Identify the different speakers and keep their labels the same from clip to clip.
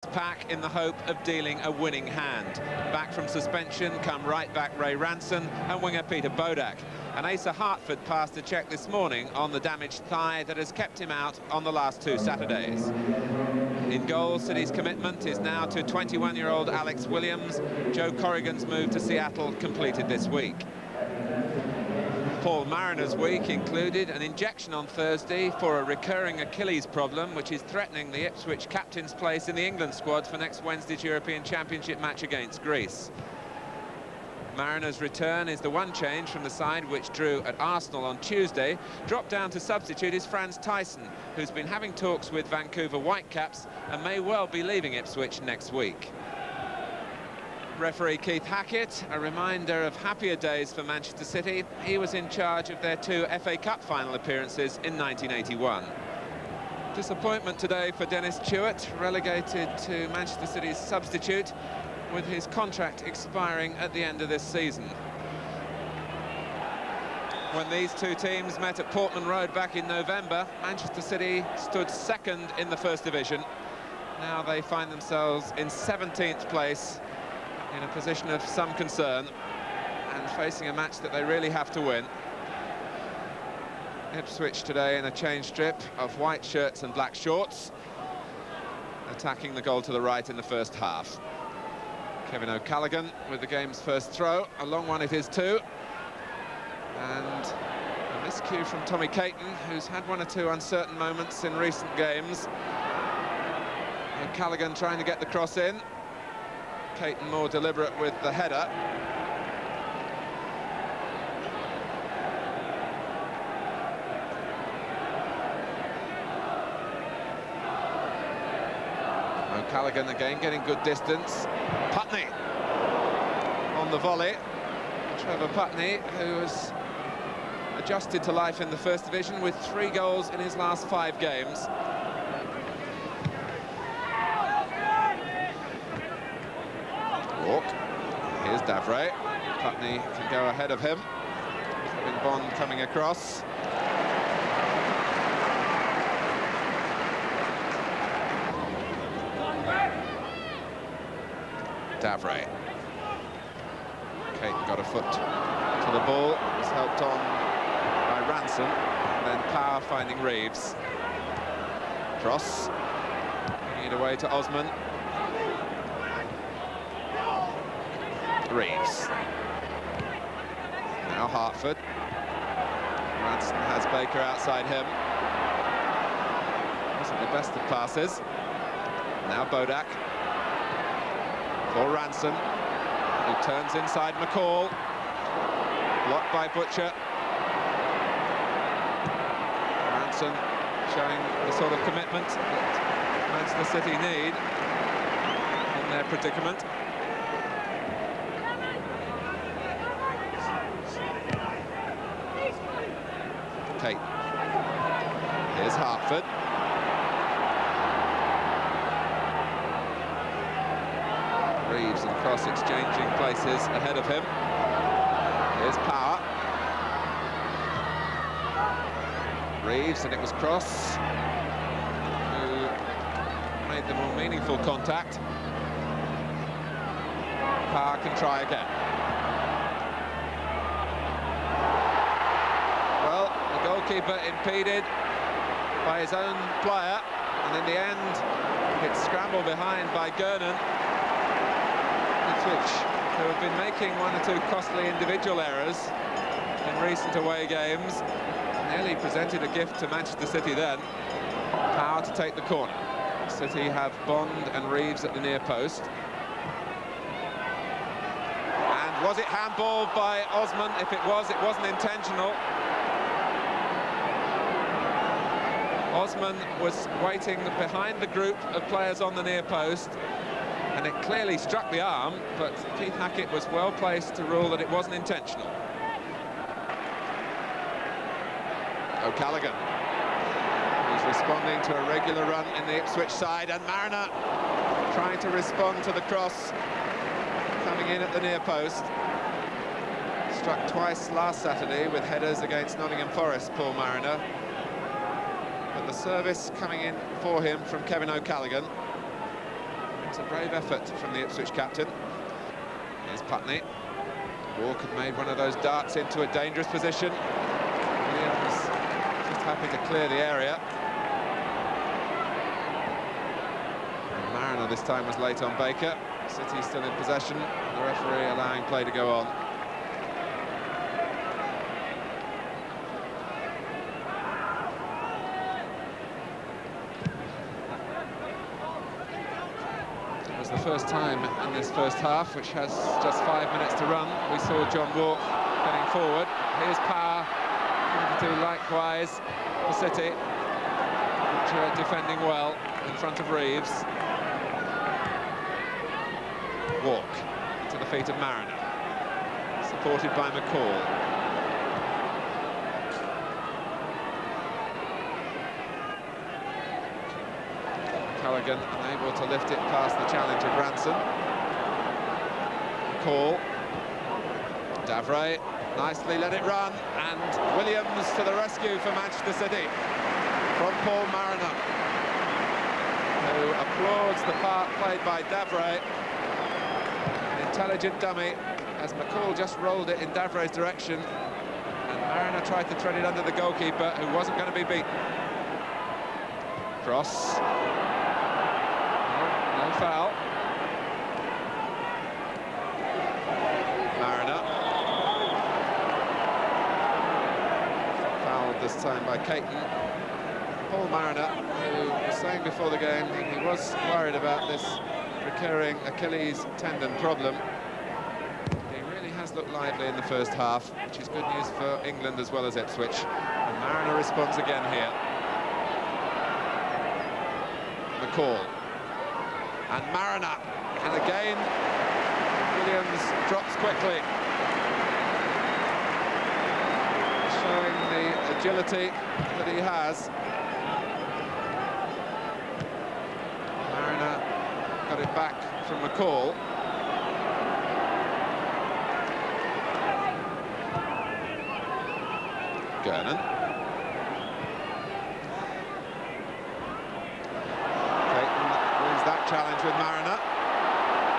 Speaker 1: pack in the hope of dealing a winning hand. Back from suspension come right-back Ray Ranson and winger Peter Bodak. And Asa Hartford passed a check this morning on the damaged thigh that has kept him out on the last two Saturdays. In goal, City's commitment is now to 21-year-old Alex Williams. Joe Corrigan's move to Seattle completed this week. Paul Mariner's week included an injection on Thursday for a recurring Achilles problem, which is threatening the Ipswich captain's place in the England squad for next Wednesday's European Championship match against Greece. Mariner's return is the one change from the side which drew at Arsenal on Tuesday. Dropped down to substitute is Franz Tyson, who's been having talks with Vancouver Whitecaps and may well be leaving Ipswich next week. Referee Keith Hackett, a reminder of happier days for Manchester City. He was in charge of their two FA Cup final appearances in 1981. Disappointment today for Dennis Chewett, relegated to Manchester City's substitute, with his contract expiring at the end of this season. When these two teams met at Portman Road back in November, Manchester City stood second in the First Division. Now they find themselves in 17th place, in a position of some concern and facing a match that they really have to win. Ipswich today in a change strip of white shirts and black shorts, attacking the goal to the right in the first half. Kevin O'Callaghan with the game's first throw, a long one it is too, and a miscue from Tommy Caton, who's had one or two uncertain moments in recent games. O'Callaghan trying to get the cross in, Caton more deliberate with the header. O'Callaghan again getting good distance. Putney on the volley. Trevor Putney, who has adjusted to life in the First Division with 3 goals in his last 5 games. Walk. Here's Davray. Putney can go ahead of him. Kevin Bond coming across. Davray. Caton got a foot to the ball. Was helped on by Ranson. And then Power finding Reeves. Cross. Giving it away to Osman. Reeves. Now Hartford. Ranson has Baker outside him. Wasn't the best of passes. Now Bodak. For Ranson, who turns inside McCall. Blocked by Butcher. Ranson showing the sort of commitment that Manchester City need in their predicament. Kate. Here's Hartford. Reeves and Cross exchanging places ahead of him. Here's Power. Reeves, and it was Cross who made the more meaningful contact. Power can try again. Goalkeeper impeded by his own player, and in the end it's scrambled behind by Gernon. Ipswich, who have been making 1 or 2 costly individual errors in recent away games, nearly presented a gift to Manchester City then. Power to take the corner. City have Bond and Reeves at the near post. And was it handballed by Osman? If it was, it wasn't intentional. Osman was waiting behind the group of players on the near post, and it clearly struck the arm, but Keith Hackett was well placed to rule that it wasn't intentional. O'Callaghan, who's responding to a regular run in the Ipswich side, and Mariner trying to respond to the cross coming in at the near post. Struck twice last Saturday with headers against Nottingham Forest, Paul Mariner. But the service coming in for him from Kevin O'Callaghan. It's a brave effort from the Ipswich captain. Here's Putney. Walk had made one of those darts into a dangerous position. Williams just happy to clear the area. And Mariner this time was late on Baker. City still in possession, the referee allowing play to go on. It was the first time in this first half, which has just 5 minutes to run, we saw John Walk getting forward. Here's Power, going to do likewise for City, which are defending well in front of Reeves. Walk to the feet of Mariner, supported by McCall. Callaghan unable to lift it past the challenge of Ranson. McCall. Davray nicely let it run, and Williams to the rescue for Manchester City from Paul Mariner, who applauds the part played by Davray. Intelligent dummy, as McCall just rolled it in Davray's direction, and Mariner tried to thread it under the goalkeeper, who wasn't going to be beaten. Cross. No foul. Mariner. Fouled this time by Caton. Paul Mariner, who was saying before the game he was worried about this recurring Achilles tendon problem. He really has looked lively in the first half, which is good news for England as well as Ipswich. And Mariner responds again here. McCall. And Mariner. And again, Williams drops quickly, showing the agility that he has. Mariner got it back from McCall. Gernon. Caton wins that challenge with Mariner.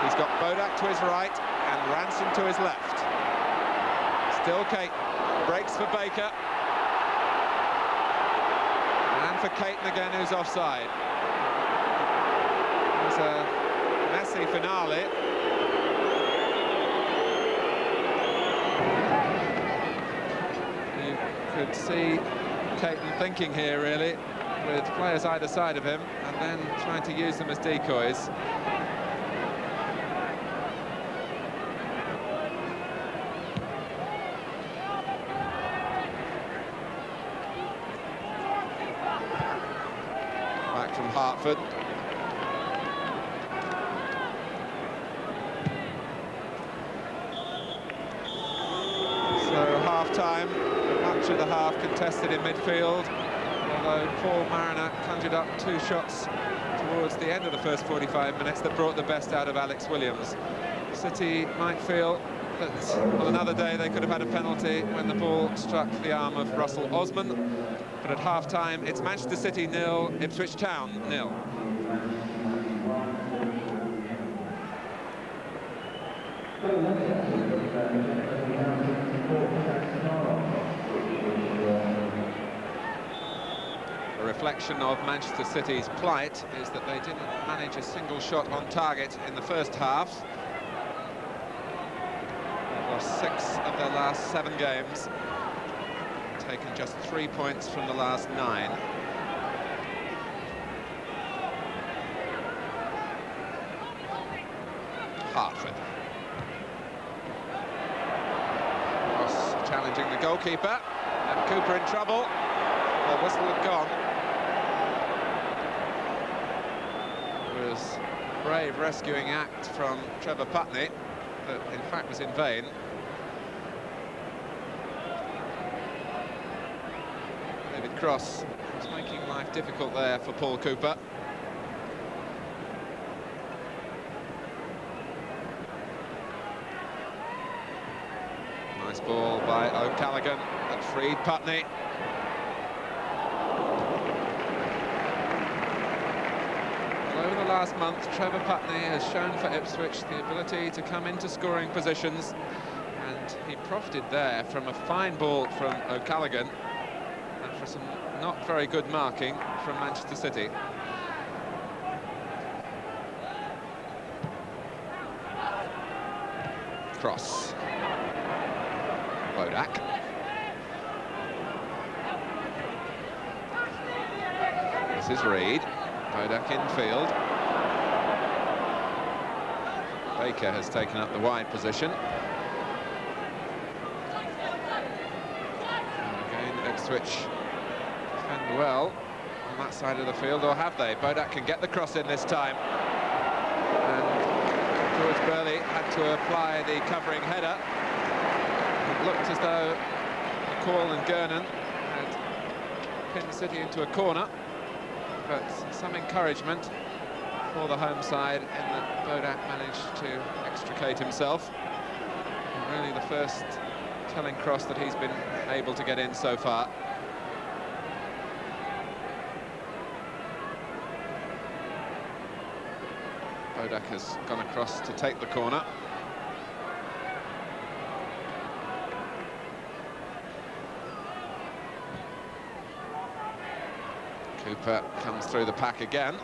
Speaker 1: He's got Bodak to his right and Ranson to his left. Still Caton. Breaks for Baker. And for Caton again, who's offside. It's a messy finale. You could see Caton thinking here, really, with players either side of him, and then trying to use them as decoys. Back from Hartford. Half-time, much of the half contested in midfield, although Paul Mariner conjured up 2 shots towards the end of the first 45 minutes that brought the best out of Alex Williams. City might feel that on another day they could have had a penalty when the ball struck the arm of Russell Osman, but at half-time it's Manchester City 0, Ipswich Town 0. A reflection of Manchester City's plight is that they didn't manage a single shot on target in the first half. They've lost 6 of their last 7 games, taken just 3 points from the last 9. Hartford. Ross challenging the goalkeeper, and Cooper in trouble. The whistle had gone. It was a brave rescuing act from Trevor Putney, that in fact was in vain. David Cross was making life difficult there for Paul Cooper. Nice ball by O'Callaghan that freed Putney. Over the last month, Trevor Putney has shown for Ipswich the ability to come into scoring positions, and he profited there from a fine ball from O'Callaghan and for some not very good marking from Manchester City. Cross. Bodak. This is Reed. Bodak infield. Baker has taken up the wide position. And again, Ipswich defend well on that side of the field, or have they? Bodak can get the cross in this time. And George Burley had to apply the covering header. It looked as though McCall and Gernon had pinned City into a corner, but some encouragement for the home side in that Bodak managed to extricate himself. And really the first telling cross that he's been able to get in so far. Bodak has gone across to take the corner. Cooper comes through the pack again.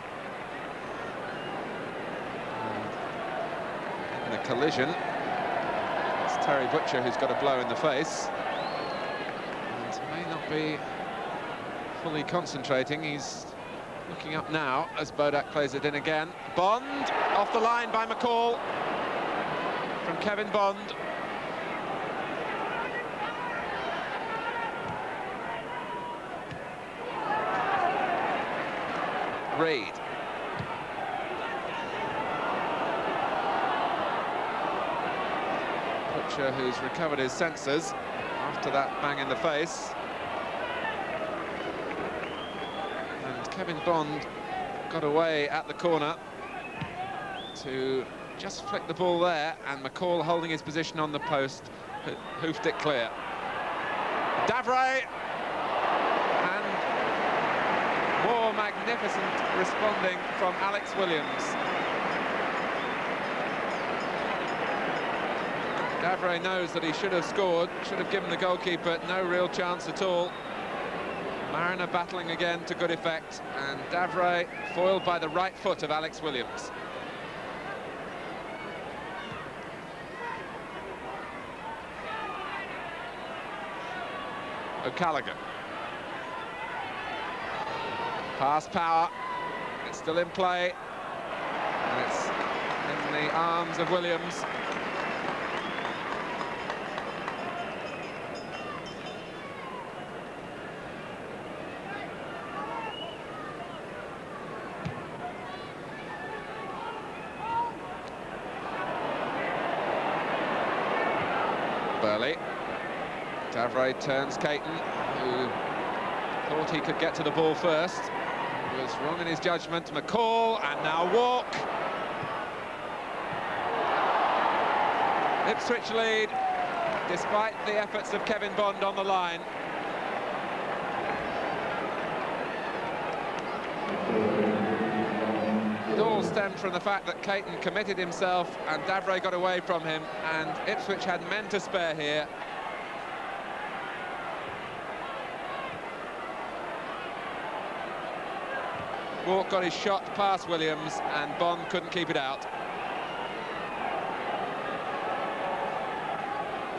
Speaker 1: And in a collision, it's Terry Butcher who's got a blow in the face. And may not be fully concentrating. He's looking up now as Bodak plays it in again. Bond, off the line by McCall. From Kevin Bond. Reed. Butcher, who's recovered his senses after that bang in the face. And Kevin Bond got away at the corner to just flick the ball there, and McCall holding his position on the post, hoofed it clear. Davray, and more magnificent responding from Alex Williams. Davray knows that he should have scored, should have given the goalkeeper no real chance at all. Mariner battling again to good effect, and Davray foiled by the right foot of Alex Williams. O'Callaghan. Pass power, it's still in play, and it's in the arms of Williams. Burley. Davray turns Caton, who thought he could get to the ball first. He was wrong in his judgment. McCall, and now Walk. Ipswich lead, despite the efforts of Kevin Bond on the line. It all stemmed from the fact that Caton committed himself and Davray got away from him, and Ipswich had men to spare here. Walk got his shot past Williams, and Bond couldn't keep it out.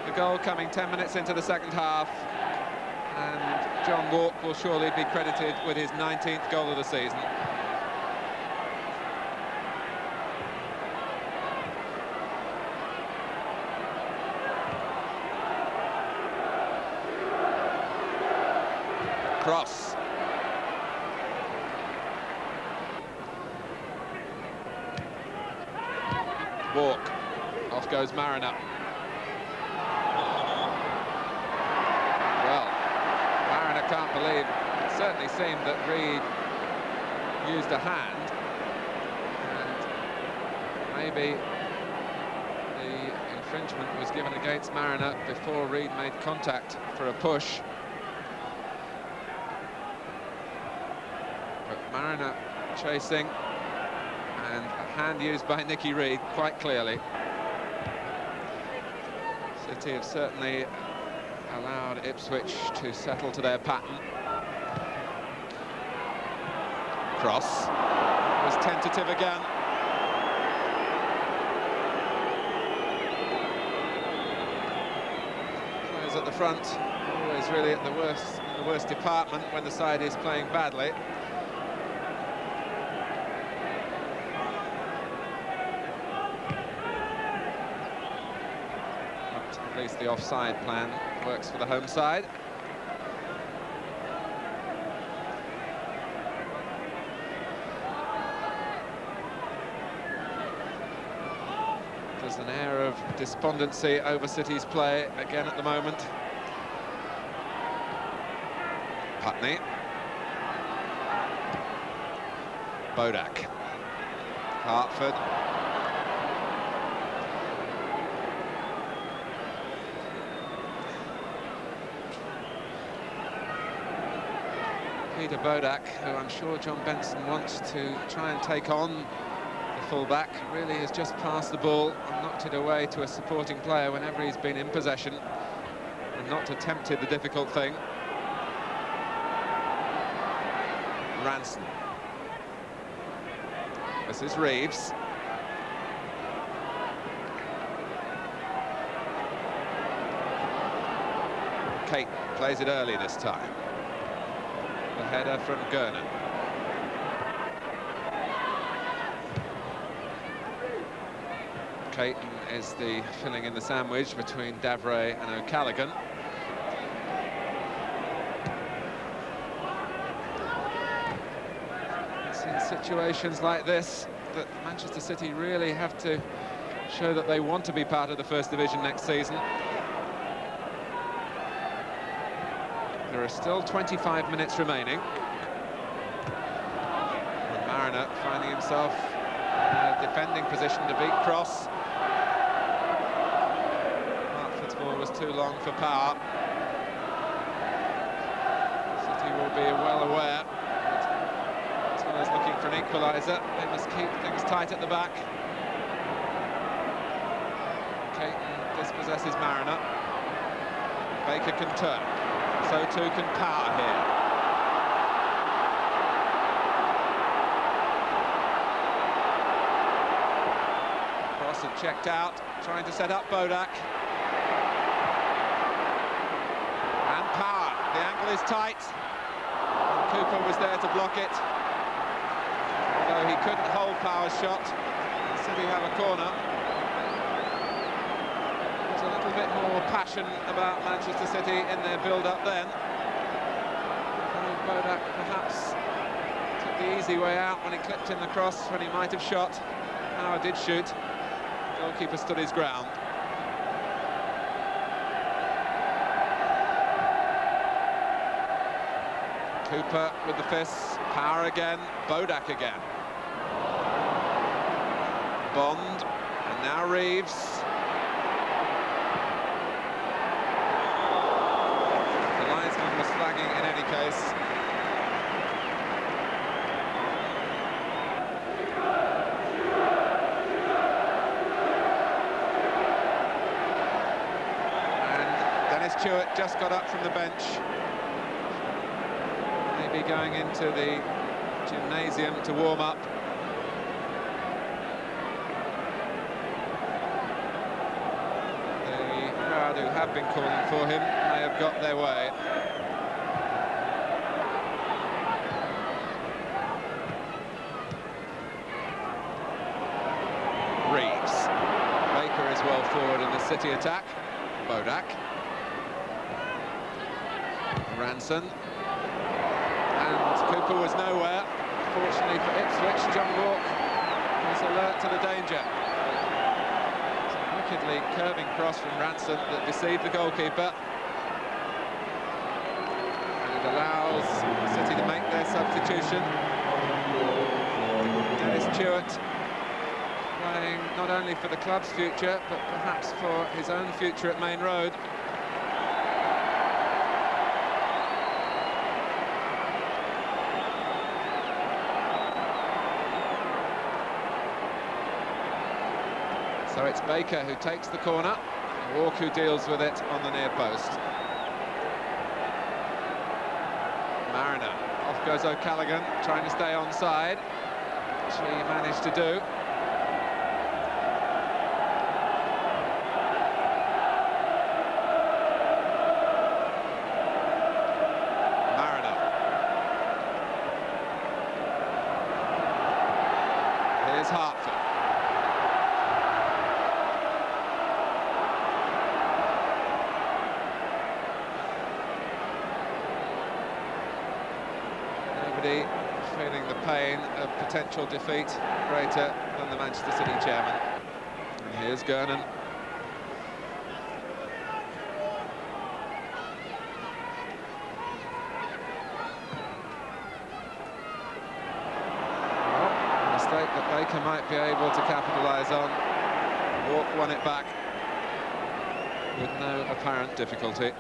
Speaker 1: The goal coming 10 minutes into the second half, and John Walk will surely be credited with his 19th goal of the season. Cross. Walk. Off goes Mariner. Well, Mariner can't believe, it certainly seemed that Reed used a hand, and maybe the infringement was given against Mariner before Reed made contact for a push. But Mariner chasing, hand used by Nicky Reed, quite clearly. City have certainly allowed Ipswich to settle to their pattern. Cross was tentative again. Players at the front, always really at the worst department when the side is playing badly. But at least the offside plan works for the home side. There's an air of despondency over City's play again at the moment. Putney. Bodak. Hartford. Peter Bodak, who I'm sure John Benson wants to try and take on the full-back, really has just passed the ball and knocked it away to a supporting player whenever he's been in possession and not attempted the difficult thing. Ranson. This is Reeves. Kate plays it early this time. The header from Gernon. Caton is the filling in the sandwich between Davray and O'Callaghan. It's in situations like this that Manchester City really have to show that they want to be part of the First Division next season. There are still 25 minutes remaining. And Mariner finding himself in a defending position to beat Cross. Hartford's ball was too long for Power. City will be well aware that as well as looking for an equaliser, they must keep things tight at the back. Caton dispossesses Mariner. Baker can turn. So too can Power here. Cross and checked out, trying to set up Bodak. And Power, the angle is tight. And Cooper was there to block it. Although he couldn't hold Power's shot. City have a corner. A little bit more passion about Manchester City in their build-up then. Bodak perhaps took the easy way out when he clipped in the cross when he might have shot. Power did shoot. Goalkeeper stood his ground. Cooper with the fists. Power again. Bodak again. Bond. And now Reeves. Was flagging in any case. And Dennis Stewart just got up from the bench. Maybe going into the gymnasium to warm up. The crowd who have been calling for him may have got their way. Well forward in the City attack. Bodak. Ranson. And Cooper was nowhere. Fortunately for Ipswich, John Walk was alert to the danger. It's a wickedly curving cross from Ranson that deceived the goalkeeper. And it allows City to make their substitution. Dennis Stewart playing not only for the club's future, but perhaps for his own future at Main Road. So it's Baker who takes the corner, Walk who deals with it on the near post. Mariner, off goes O'Callaghan, trying to stay onside, which he managed to do. Mariner. Here's Hartford. Feeling the pain of potential defeat greater than the Manchester City chairman. And here's Gernon. Well, a mistake that Baker might be able to capitalise on. Walk won it back with no apparent difficulty.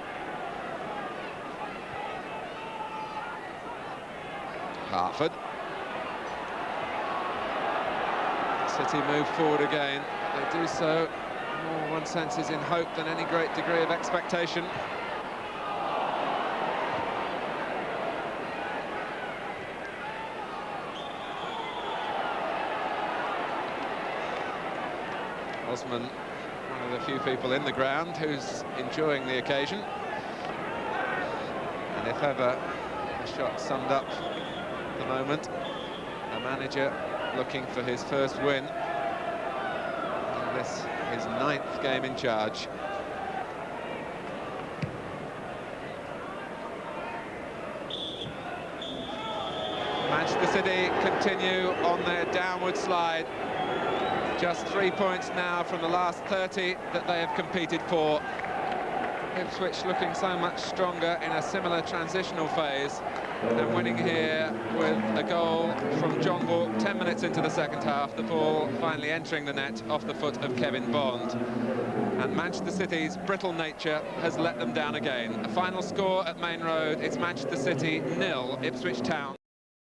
Speaker 1: Hartford. City move forward again. They do so, more one senses in hope than any great degree of expectation. Osman, one of the few people in the ground who's enjoying the occasion. And if ever a shot summed up the moment, a manager looking for his first win, and this his 9th game in charge. Manchester City continue on their downward slide, just 3 points now from the last 30 that they have competed for. Ipswich looking so much stronger in a similar transitional phase, and winning here with a goal from John Walk 10 minutes into the second half, the ball finally entering the net off the foot of Kevin Bond. And Manchester City's brittle nature has let them down again. A final score at Main Road, it's Manchester City 0, Ipswich Town